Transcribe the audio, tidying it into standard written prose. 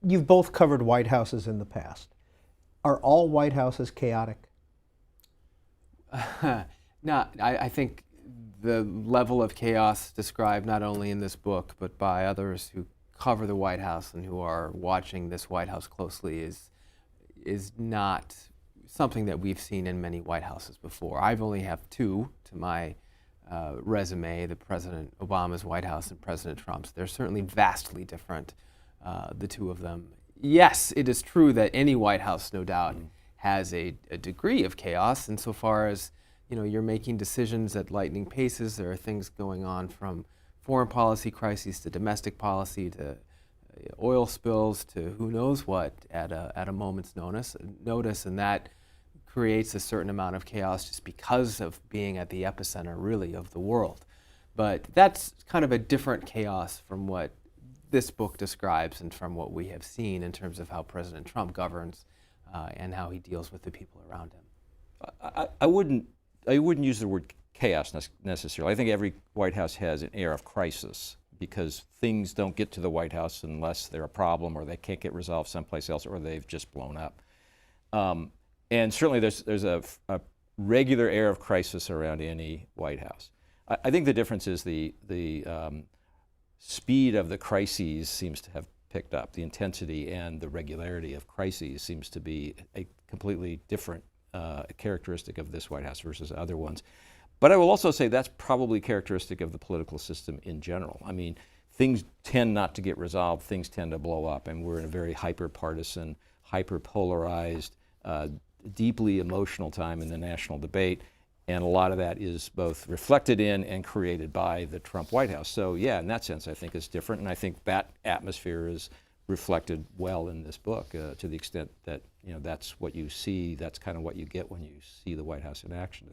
You've both covered White Houses in the past. Are all White Houses chaotic? No, I think the level of chaos described not only in this book but by others who cover the White House and who are watching this White House closely is not something that we've seen in many White Houses before. I've only have two to my resume, the President Obama's White House and President Trump's. They're certainly vastly different, the two of them. Yes, it is true that any White House, no doubt, has a degree of chaos insofar as you're making decisions at lightning paces. There are things going on from foreign policy crises to domestic policy to oil spills to who knows what at a moment's notice, and that creates a certain amount of chaos just because of being at the epicenter, really, of the world. But that's kind of a different chaos from what this book describes and from what we have seen in terms of how President Trump governs and how he deals with the people around him. I wouldn't use the word chaos necessarily. I think every White House has an air of crisis because things don't get to the White House unless they're a problem or they can't get resolved someplace else or they've just blown up. And certainly there's a regular air of crisis around any White House. I think the difference is the speed of the crises seems to have picked up. The intensity and the regularity of crises seems to be a completely different characteristic of this White House versus other ones. But I will also say that's probably characteristic of the political system in general. I mean, things tend not to get resolved, things tend to blow up, and we're in a very hyper-partisan, hyper-polarized, deeply emotional time in the national debate, and a lot of that is both reflected in and created by the Trump White House. So yeah, in that sense, I think it's different, and I think that atmosphere is reflected well in this book to the extent that that's what you see, that's kind of what you get when you see the White House in action.